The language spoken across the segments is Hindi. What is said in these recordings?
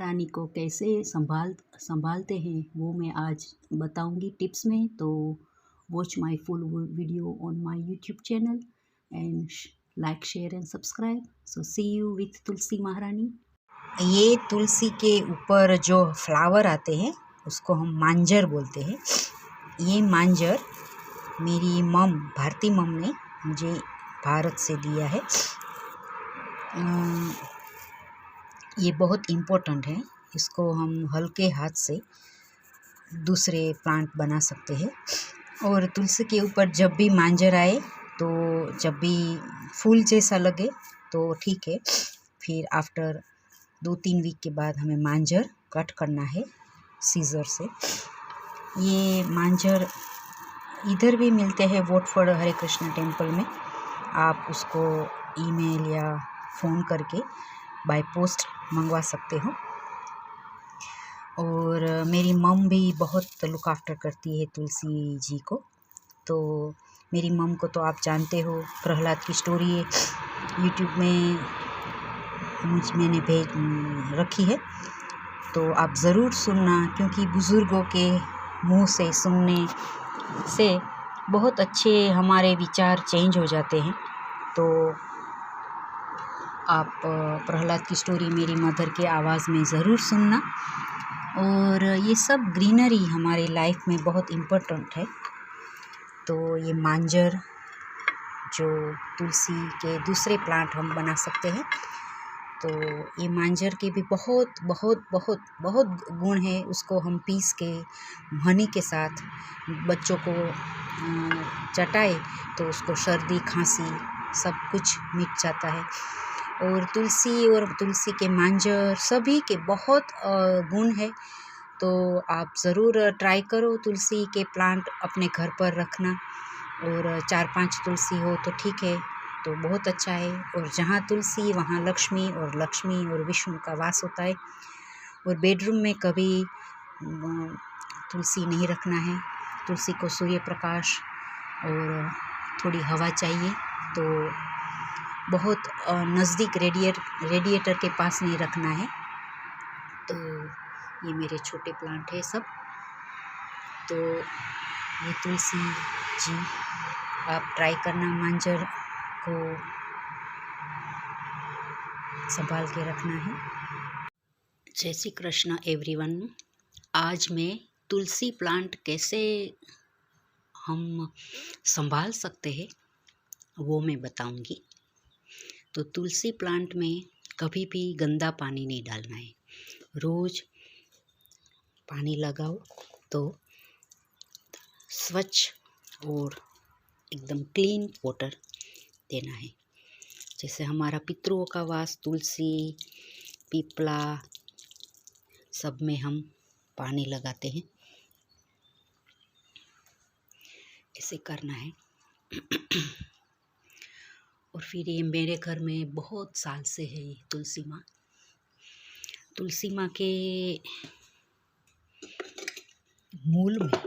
महारानी को कैसे संभालते हैं वो मैं आज बताऊंगी टिप्स में। तो watch my full video on my YouTube channel and like share and subscribe. So see you with Tulsi Maharani. ये तुलसी के ऊपर जो फ्लावर आते हैं उसको हम मांजर बोलते हैं। ये मांजर मेरी मम भारती मम ने मुझे भारत से दिया है। ये बहुत इम्पोर्टेंट है। इसको हम हल्के हाथ से दूसरे प्लांट बना सकते हैं। और तुलसी के ऊपर जब भी मांजर आए तो जब भी फूल जैसा लगे तो ठीक है, फिर आफ्टर 2-3 वीक के बाद हमें मांजर कट करना है सीजर से। ये मांजर इधर भी मिलते हैं वोटफोर्ड हरे कृष्णा टेम्पल में। आप उसको ईमेल या फ़ोन करके बाय पोस्ट मंगवा सकते हो। और मेरी मम भी बहुत लुक आफ्टर करती है तुलसी जी को। तो मेरी मम को तो आप जानते हो, प्रहलाद की स्टोरी यूट्यूब में मैंने भेज रखी है, तो आप ज़रूर सुनना, क्योंकि बुज़ुर्गों के मुंह से सुनने से बहुत अच्छे हमारे विचार चेंज हो जाते हैं। तो आप प्रहलाद की स्टोरी मेरी मदर के आवाज़ में ज़रूर सुनना। और ये सब ग्रीनरी हमारे लाइफ में बहुत इम्पोर्टेंट है। तो ये मांजर जो तुलसी के दूसरे प्लांट हम बना सकते हैं। तो ये मांजर के भी बहुत बहुत बहुत बहुत गुण है। उसको हम पीस के हनी के साथ बच्चों को चटाए तो उसको सर्दी खांसी सब कुछ मिट जाता है। और तुलसी के मांजर सभी के बहुत गुण है। तो आप ज़रूर ट्राई करो तुलसी के प्लांट अपने घर पर रखना। और 4-5 तुलसी हो तो ठीक है, तो बहुत अच्छा है। और जहाँ तुलसी वहाँ लक्ष्मी और विष्णु का वास होता है। और बेडरूम में कभी तुलसी नहीं रखना है। तुलसी को सूर्य प्रकाश और थोड़ी हवा चाहिए। तो बहुत नज़दीक रेडिएटर के पास नहीं रखना है। तो ये मेरे छोटे प्लांट है सब। तो ये तुलसी जी आप ट्राई करना, मांजर को संभाल के रखना है। जय श्री कृष्ण एवरीवन। आज मैं तुलसी प्लांट कैसे हम संभाल सकते हैं वो मैं बताऊंगी। तो तुलसी प्लांट में कभी भी गंदा पानी नहीं डालना है। रोज़ पानी लगाओ तो स्वच्छ और एकदम क्लीन वाटर देना है। जैसे हमारा पितरों का वास तुलसी पीपला सब में हम पानी लगाते हैं, ऐसे करना है। और फिर ये मेरे घर में बहुत साल से है ये तुलसी माँ के मूल में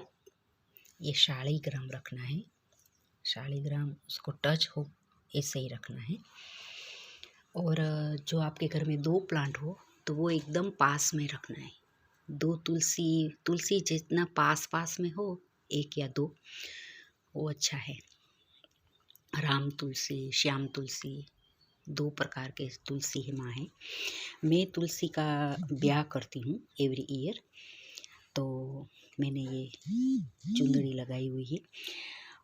ये शालिग्राम रखना है। शालिग्राम उसको टच हो ऐसे ही रखना है। और जो आपके घर में 2 प्लांट हो तो वो एकदम पास में रखना है। 2 तुलसी जितना पास में हो, 1 या 2, वो अच्छा है। राम तुलसी, श्याम तुलसी, 2 प्रकार के तुलसी माँ है। मैं तुलसी का ब्याह करती हूँ एवरी ईयर। तो मैंने ये चुंदड़ी लगाई हुई है।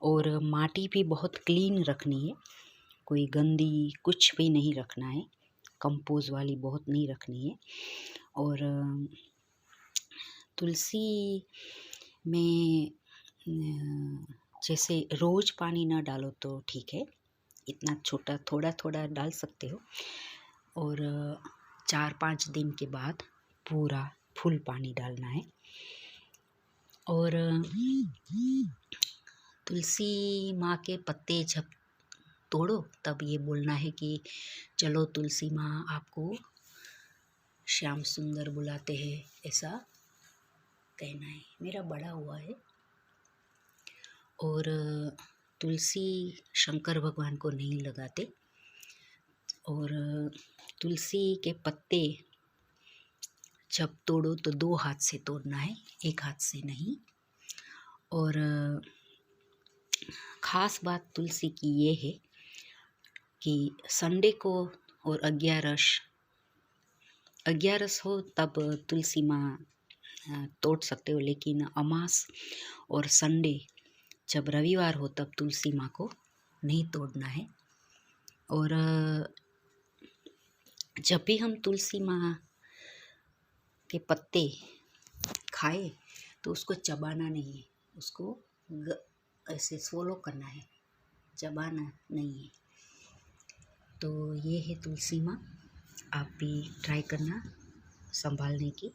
और माटी भी बहुत क्लीन रखनी है, कोई गंदी कुछ भी नहीं रखना है, कंपोज वाली बहुत नहीं रखनी है। और तुलसी में जैसे रोज़ पानी ना डालो तो ठीक है, इतना छोटा थोड़ा थोड़ा डाल सकते हो। और 4-5 दिन के बाद पूरा फुल पानी डालना है। और तुलसी माँ के पत्ते जब तोड़ो तब ये बोलना है कि चलो तुलसी माँ आपको श्याम सुंदर बुलाते हैं, ऐसा कहना है। मेरा बड़ा हुआ है। और तुलसी शंकर भगवान को नहीं लगाते। और तुलसी के पत्ते जब तोड़ो तो 2 हाथ से तोड़ना है, एक हाथ से नहीं। और ख़ास बात तुलसी की ये है कि संडे को और 11 हो तब तुलसी माँ तोड़ सकते हो, लेकिन अमास और संडे जब रविवार हो तब तुलसी माँ को नहीं तोड़ना है। और जब भी हम तुलसी माँ के पत्ते खाए तो उसको चबाना नहीं है, उसको ऐसे swallow करना है, चबाना नहीं है। तो ये है तुलसी माँ, आप भी ट्राई करना संभालने की,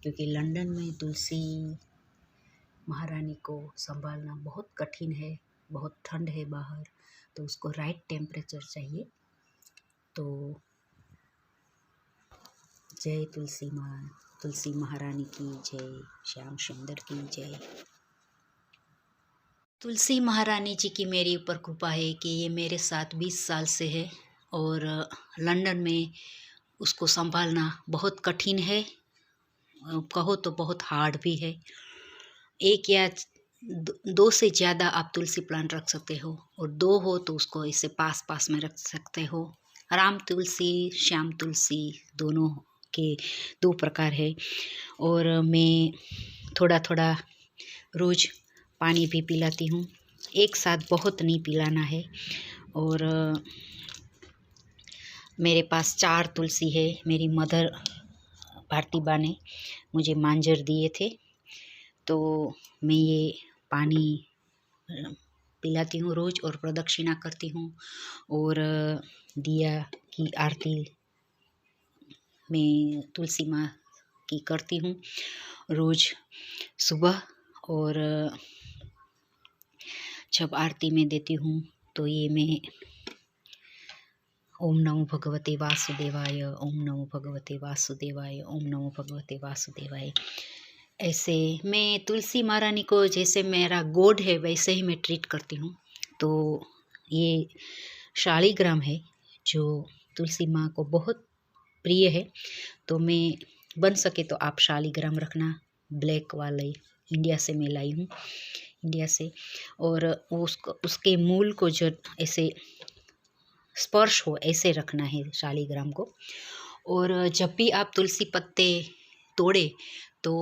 क्योंकि लंदन में तुलसी महारानी को संभालना बहुत कठिन है, बहुत ठंड है बाहर, तो उसको राइट टेम्परेचर चाहिए। तो जय तुलसी माँ, तुलसी महारानी की जय, श्याम सुंदर की जय। तुलसी महारानी जी की मेरे ऊपर कृपा है कि ये मेरे साथ 20 साल से है, और लंदन में उसको संभालना बहुत कठिन है, कहो तो बहुत हार्ड भी है। एक या दो से ज़्यादा आप तुलसी प्लांट रख सकते हो, और 2 हो तो उसको इसे पास पास में रख सकते हो। राम तुलसी, श्याम तुलसी दोनों के 2 प्रकार है। और मैं थोड़ा थोड़ा रोज़ पानी भी पिलाती हूँ, एक साथ बहुत नहीं पिलाना है। और मेरे पास 4 तुलसी है, मेरी मदर भारती बा ने मुझे मांजर दिए थे, तो मैं ये पानी पिलाती हूँ रोज़, और प्रदक्षिणा करती हूँ, और दिया की आरती मैं तुलसी माँ की करती हूँ रोज़ सुबह। और जब आरती में देती हूँ तो ये मैं ओम नमो भगवते वासुदेवाय, ओम नमो भगवते वासुदेवाय, ओम नमो भगवते वासुदेवाय, ऐसे मैं तुलसी महारानी को जैसे मेरा गॉड है वैसे ही मैं ट्रीट करती हूँ। तो ये शालिग्राम है जो तुलसी माँ को बहुत प्रिय है, तो मैं बन सके तो आप शालिग्राम रखना, ब्लैक वाले इंडिया से मैं लाई हूँ, इंडिया से। और उसको उसके मूल को जो ऐसे स्पर्श हो ऐसे रखना है शालिग्राम को। और जब भी आप तुलसी पत्ते तोड़े तो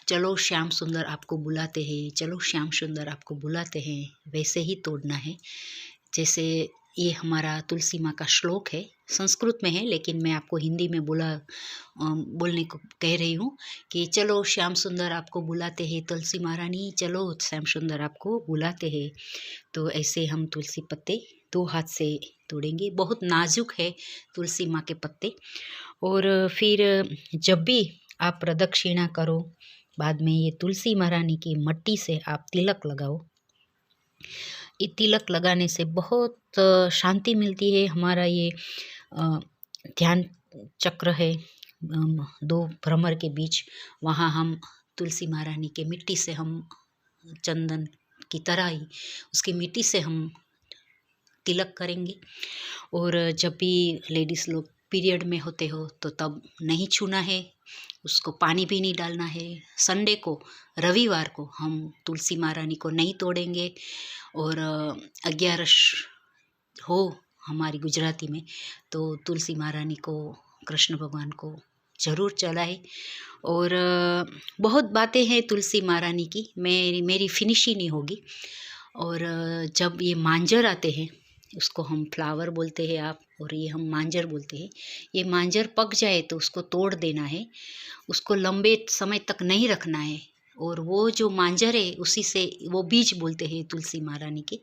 चलो श्याम सुंदर आपको बुलाते हैं, चलो श्याम सुंदर आपको बुलाते हैं, वैसे ही तोड़ना है। जैसे ये हमारा तुलसी माँ का श्लोक है, संस्कृत में है, लेकिन मैं आपको हिंदी में बोलने को कह रही हूँ कि चलो श्याम सुंदर आपको बुलाते हैं, तुलसी महारानी चलो श्याम सुंदर आपको बुलाते हैं। तो ऐसे हम तुलसी पत्ते 2 हाथ से तोड़ेंगे, बहुत नाजुक है तुलसी माँ के पत्ते। और फिर जब भी आप प्रदक्षिणा करो, बाद में ये तुलसी महारानी की मट्टी से आप तिलक लगाओ। ये तिलक लगाने से बहुत शांति मिलती है। हमारा ये ध्यान चक्र है 2 भ्रमर के बीच, वहाँ हम तुलसी महारानी के मिट्टी से हम चंदन की तरह ही उसकी मिट्टी से हम तिलक करेंगे। और जब भी लेडीज़ लोग पीरियड में होते हो तो तब नहीं छूना है, उसको पानी भी नहीं डालना है। संडे को, रविवार को हम तुलसी महारानी को नहीं तोड़ेंगे। और 11 हो हमारी गुजराती में तो तुलसी महारानी को, कृष्ण भगवान को ज़रूर चढ़ाए। और बहुत बातें हैं तुलसी महारानी की, मेरी फिनिश ही नहीं होगी। और जब ये मांजर आते हैं, उसको हम फ्लावर बोलते हैं आप, और ये हम मांजर बोलते हैं। ये मांजर पक जाए तो उसको तोड़ देना है, उसको लंबे समय तक नहीं रखना है। और वो जो मांजर है उसी से वो बीज बोलते हैं तुलसी महारानी के,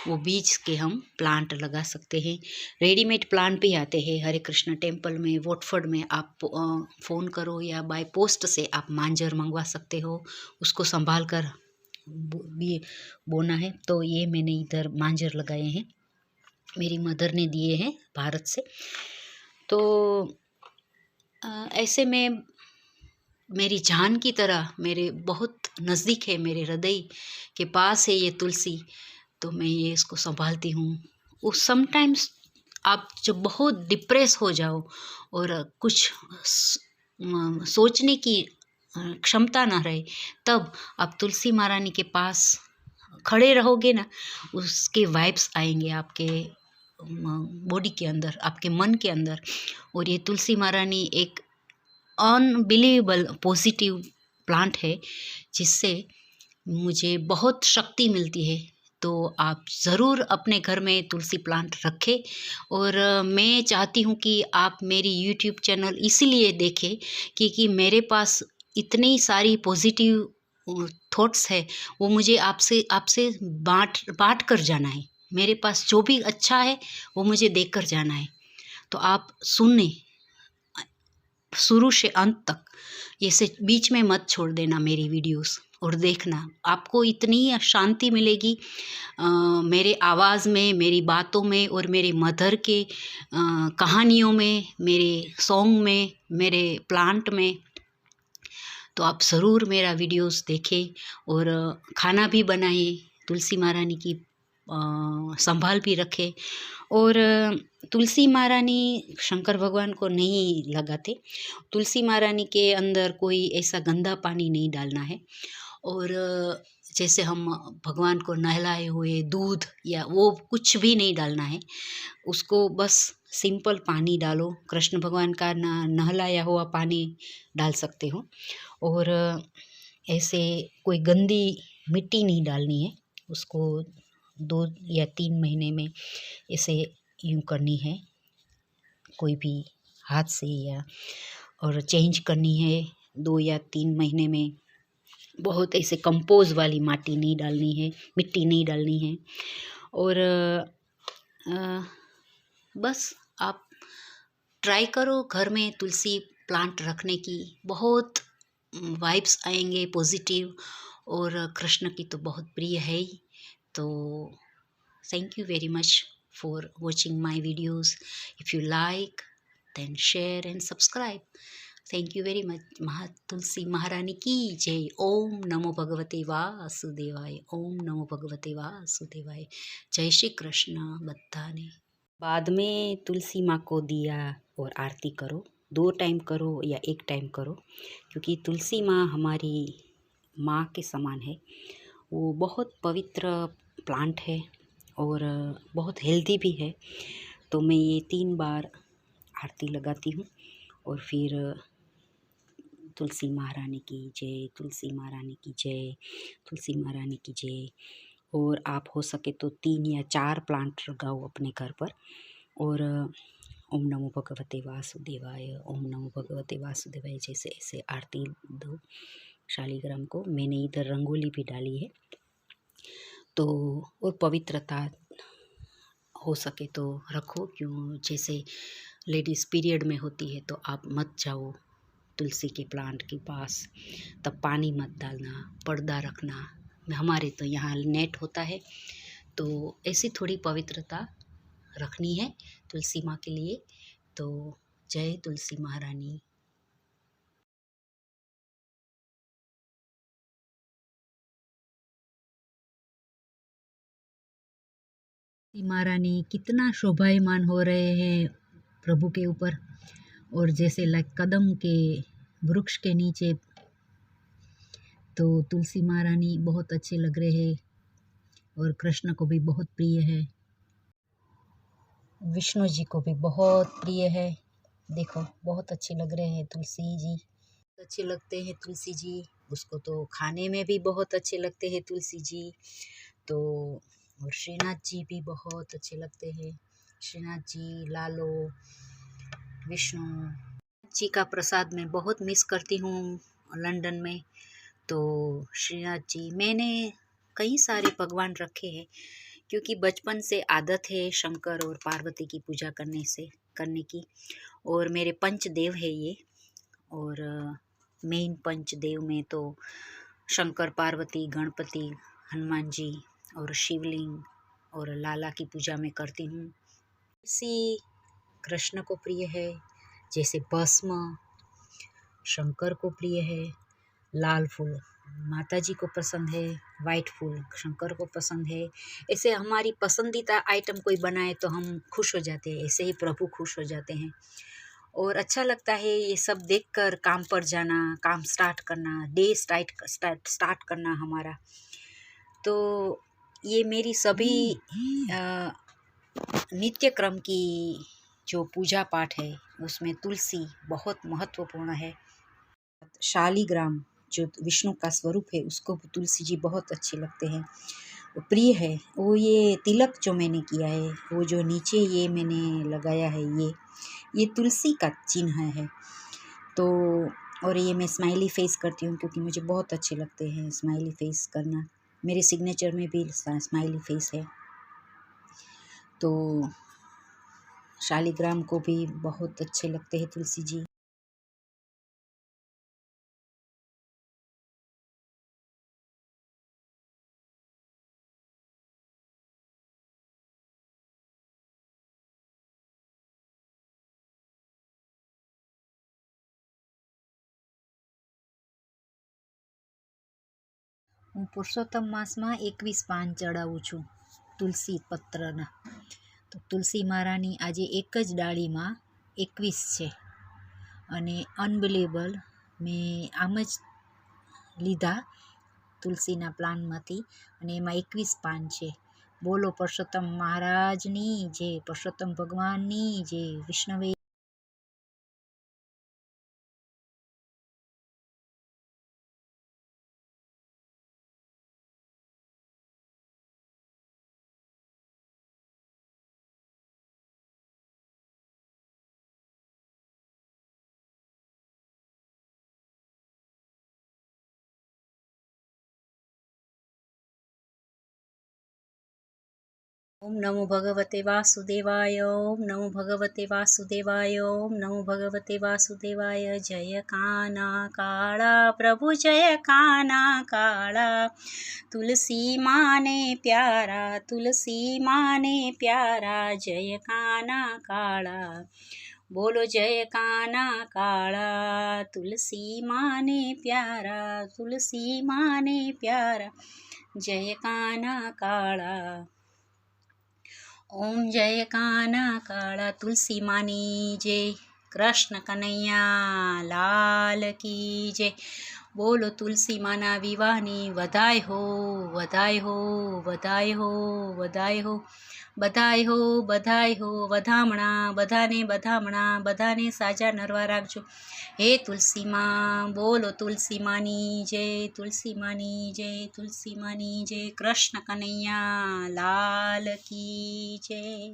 वो बीज के हम प्लांट लगा सकते हैं। रेडीमेड प्लांट भी आते हैं हरे कृष्ण टेम्पल में, वोटफोर्ड में। आप फ़ोन करो या बाय पोस्ट से आप मांजर मंगवा सकते हो, उसको संभाल कर भी बोना है। तो ये मैंने इधर मांजर लगाए हैं, मेरी मदर ने दिए हैं भारत से। तो ऐसे में मेरी जान की तरह मेरे बहुत नज़दीक है, मेरे हृदय के पास है ये तुलसी, तो मैं ये इसको संभालती हूँ। वो समटाइम्स आप जब बहुत डिप्रेस हो जाओ और कुछ सोचने की क्षमता ना रहे, तब आप तुलसी महारानी के पास खड़े रहोगे ना, उसके वाइब्स आएंगे आपके बॉडी के अंदर, आपके मन के अंदर। और ये तुलसी महारानी एक अनबिलीवेबल पॉजिटिव प्लांट है, जिससे मुझे बहुत शक्ति मिलती है। तो आप ज़रूर अपने घर में तुलसी प्लांट रखें। और मैं चाहती हूँ कि आप मेरी यूट्यूब चैनल इसीलिए देखें क्योंकि मेरे पास इतनी सारी पॉजिटिव थॉट्स है, वो मुझे आपसे आपसे बांट कर जाना है। मेरे पास जो भी अच्छा है वो मुझे देकर कर जाना है। तो आप सुने शुरू से अंत तक, ऐसे बीच में मत छोड़ देना मेरी वीडियोस, और देखना आपको इतनी शांति मिलेगी मेरे आवाज़ में, मेरी बातों में, और मेरे मदर के कहानियों में, मेरे सॉन्ग में, मेरे प्लांट में। तो आप ज़रूर मेरा वीडियोस देखें और खाना भी बनाएं, तुलसी महारानी की संभाल भी रखें। और तुलसी महारानी शंकर भगवान को नहीं लगाते, तुलसी महारानी के अंदर कोई ऐसा गंदा पानी नहीं डालना है। और जैसे हम भगवान को नहलाए हुए दूध या वो कुछ भी नहीं डालना है, उसको बस सिंपल पानी डालो, कृष्ण भगवान का नहलाया हुआ पानी डाल सकते हो। और ऐसे कोई गंदी मिट्टी नहीं डालनी है, उसको 2 या 3 महीने में इसे यूँ करनी है, कोई भी हाथ से या और चेंज करनी है 2 या 3 महीने में। बहुत ऐसे कंपोज वाली माटी नहीं डालनी है, मिट्टी नहीं डालनी है। और बस आप ट्राई करो घर में तुलसी प्लांट रखने की, बहुत वाइब्स आएंगे पॉजिटिव। और कृष्ण की तो बहुत प्रिय है ही। तो thank you very much for watching my videos. If you like then share and subscribe. Thank you very much. Tulsi Maharani की जय। ओम नमो भगवते वासुदेवाय। ओम नमो भगवते वासुदेवाय। जय श्री कृष्ण। बधाने बाद में तुलसी माँ को दिया और आरती करो, 2 टाइम करो या 1 टाइम करो, क्योंकि तुलसी माँ हमारी माँ के समान है। वो बहुत पवित्र प्लांट है और बहुत हेल्दी भी है। तो मैं ये 3 बार आरती लगाती हूँ और फिर तुलसी महारानी की जय, तुलसी महारानी की जय, तुलसी महारानी की जय। और आप हो सके तो 3 या 4 प्लांट लगाओ अपने घर पर। और ओम नमो भगवते वासुदेवाय, ओम नमो भगवते वासुदेवाय जैसे ऐसे आरती दो शालिग्राम को। मैंने इधर रंगोली भी डाली है। तो और पवित्रता हो सके तो रखो, क्यों जैसे लेडीज़ पीरियड में होती है तो आप मत जाओ तुलसी के प्लांट के पास, तब पानी मत डालना, पर्दा रखना। हमारे तो यहाँ नेट होता है। तो ऐसी थोड़ी पवित्रता रखनी है तुलसी माँ के लिए। तो जय तुलसी महारानी। महारानी कितना शोभायमान हो रहे हैं प्रभु के ऊपर। और जैसे कदम के वृक्ष के नीचे तो तुलसी महारानी बहुत अच्छे लग रहे हैं और कृष्ण को भी बहुत प्रिय है, विष्णु जी को भी बहुत प्रिय है। देखो बहुत अच्छे लग रहे हैं तुलसी जी, अच्छे लगते हैं तुलसी जी। उसको तो खाने में भी बहुत अच्छे लगते हैं तुलसी जी। तो और श्रीनाथ जी भी बहुत अच्छे लगते हैं। श्रीनाथ जी, लालो, विष्णु जी का प्रसाद मैं बहुत मिस करती हूँ लंदन में। तो श्रीनाथ जी, मैंने कई सारे भगवान रखे हैं क्योंकि बचपन से आदत है शंकर और पार्वती की पूजा करने की। और मेरे पंचदेव है ये। और मेन पंचदेव में तो शंकर, पार्वती, गणपति, हनुमान जी और शिवलिंग और लाला की पूजा में करती हूँ। इसी कृष्ण को प्रिय है, जैसे भस्म शंकर को प्रिय है, लाल फूल माता जी को पसंद है, वाइट फूल शंकर को पसंद है। ऐसे हमारी पसंदीदा आइटम कोई बनाए तो हम खुश हो जाते हैं, ऐसे ही प्रभु खुश हो जाते हैं। और अच्छा लगता है ये सब देखकर काम पर जाना, काम स्टार्ट करना, डे स्टार्ट करना हमारा। तो ये मेरी सभी नित्य क्रम की जो पूजा पाठ है उसमें तुलसी बहुत महत्वपूर्ण है। शालिग्राम जो विष्णु का स्वरूप है उसको तुलसी जी बहुत अच्छे लगते हैं, प्रिय है। वो ये तिलक जो मैंने किया है, वो जो नीचे ये मैंने लगाया है, ये तुलसी का चिन्ह है। तो और ये मैं स्माइली फेस करती हूँ क्योंकि मुझे बहुत अच्छे लगते हैं स्माइली फेस करना। मेरे सिग्नेचर में भी स्माइली फेस है। तो शालिग्राम को भी बहुत अच्छे लगते हैं तुलसी जी। હું પુરુષોત્તમ માસમાં 21 પાન ચડાવું છું તુલસી પત્રના। તો તુલસી મારાની આજે એક જ ડાળીમાં 21 છે અને અનબિલેબલ મેં આમ જ લીધા તુલસીના પ્લાન્ટમાંથી અને એમાં 21 પાન છે। બોલો પુરુષોત્તમ મહારાજની જય, પુરુષોત્તમ ભગવાનની જય, વિષ્ણવે ओम नमो भगवते वासुदेवाय, ओम नमो भगवते वासुदेवाय, ओम नमो भगवते वासुदेवाय। जय काना काला प्रभु जय काना काला, तुलसी माने प्यारा, तुलसी माने प्यारा, जय काना काला। बोलो जय काना काला, तुलसी माने प्यारा, तुलसी माने प्यारा, जय काना काला। ओम जय काना काला, तुलसी मानी जय, कृष्ण कन्हैया लाल की जय। बोलो तुलसी माना विवाहनी बधाई हो, बधाई हो, बधाई हो, बधाई हो, बधाई हो, बधाई हो। बधामणा बधाने, बधामणा बधाने साजा नरवा राखजो। हे तुलसी माँ, बोलो तुलसी मानी जय, तुलसी मानी जय, तुलसी मानी जय, कृष्ण कन्हैया लाल की जय।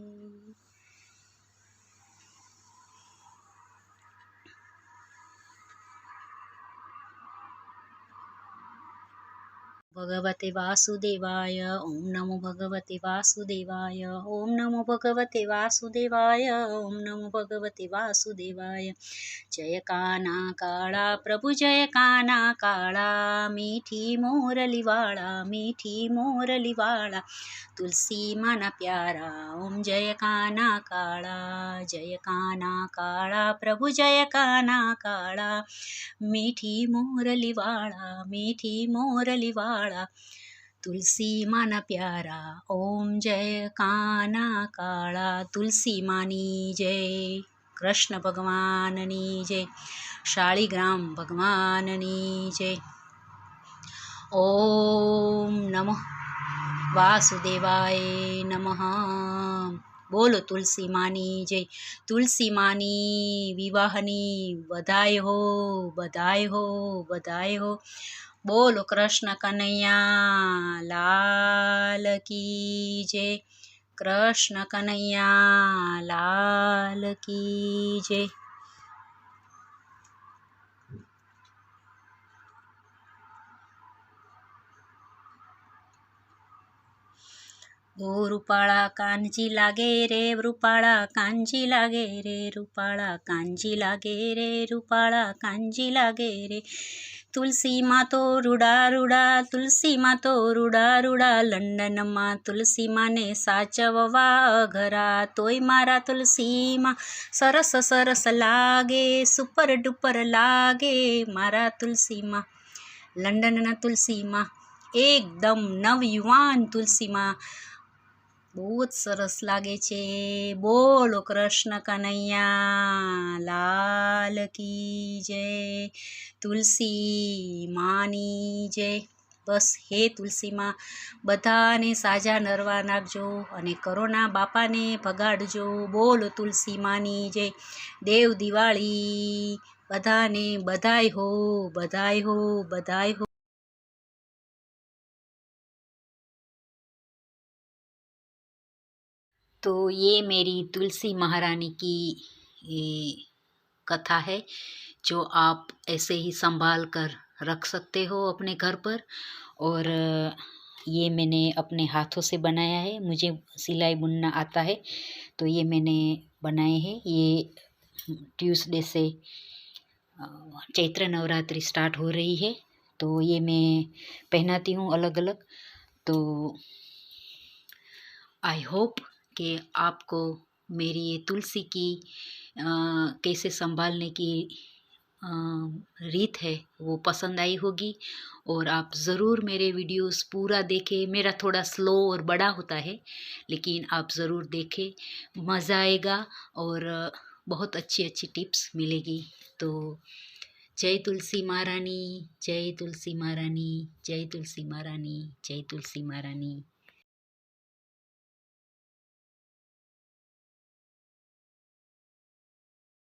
भगवते वासुदेवाय, ओम नमो भगवते वासुदेवाय, ओम नमो भगवते वासुदेवाय, ओम नमो भगवते वासुदेवाय। जय काना काला प्रभु जय काना काला, मीठी मोरली वाला, मीठी मोरली वाला, तुलसी माना प्यारा। ओम जय काना काला, जय काना काला प्रभु जय काना काला, मीठी मोरली वाला, मीठी मोरली वाला, तुलसी माना प्यारा। ओम जय काना काला, तुलसी मानी जय, कृष्ण भगवाननी जय, शालिग्राम भगवाननी जय। ओम नमो वासुदेवाय नमः। बोलो तुलसी मानी जय, तुलसी मानी विवाहनी बधाई हो, बधाई हो, बधाई हो। बोलो कृष्ण कन्हैया लाल की जय, कृष्ण कन्हैया लाल की जय। ओ रूपाळा कांजी लागे रे, रूपाळा कांजी लागे रे, रूपाळा कांजी लागे रे, रूपाळा कांजी लागे रे। तुलसी माँ तो रूड़ा रूड़ा, तुलसी माँ तो रूड़ा रूड़ा, लंडन माँ तुलसी माँ ने साचववा घरा, तोय मारा तुलसी माँ सरस सरस लागे, सुपर डुपर लागे मारा तुलसी माँ। लंडन ना तुलसी माँ एकदम नवयुवान तुलसी माँ, બહુ જ સરસ લાગે છે. બોલો કૃષ્ણ કનૈયા લાલ કી જય, તુલસી માની જય. બસ હે તુલસીમાં બધાને સાજા નરવા નાખજો અને કરોના બાપાને ભગાડજો. બોલો તુલસી માની જય. દેવ દિવાળી બધાને બધાય હો, બધાય હો, બધાય હો. तो ये मेरी तुलसी महारानी की ये कथा है, जो आप ऐसे ही संभाल कर रख सकते हो अपने घर पर। और ये मैंने अपने हाथों से बनाया है, मुझे सिलाई बुनना आता है, तो ये मैंने बनाए हैं। ये ट्यूसडे से चैत्र नवरात्रि स्टार्ट हो रही है, तो ये मैं पहनाती हूँ अलग अलग। तो आई होप कि आपको मेरी ये तुलसी की कैसे संभालने की रीत है वो पसंद आई होगी, और आप ज़रूर मेरे वीडियोस पूरा देखें। मेरा थोड़ा स्लो और बड़ा होता है, लेकिन आप ज़रूर देखें, मज़ा आएगा और बहुत अच्छी अच्छी टिप्स मिलेगी। तो जय तुलसी महारानी, जय तुलसी महारानी, जय तुलसी महारानी, जय तुलसी महारानी।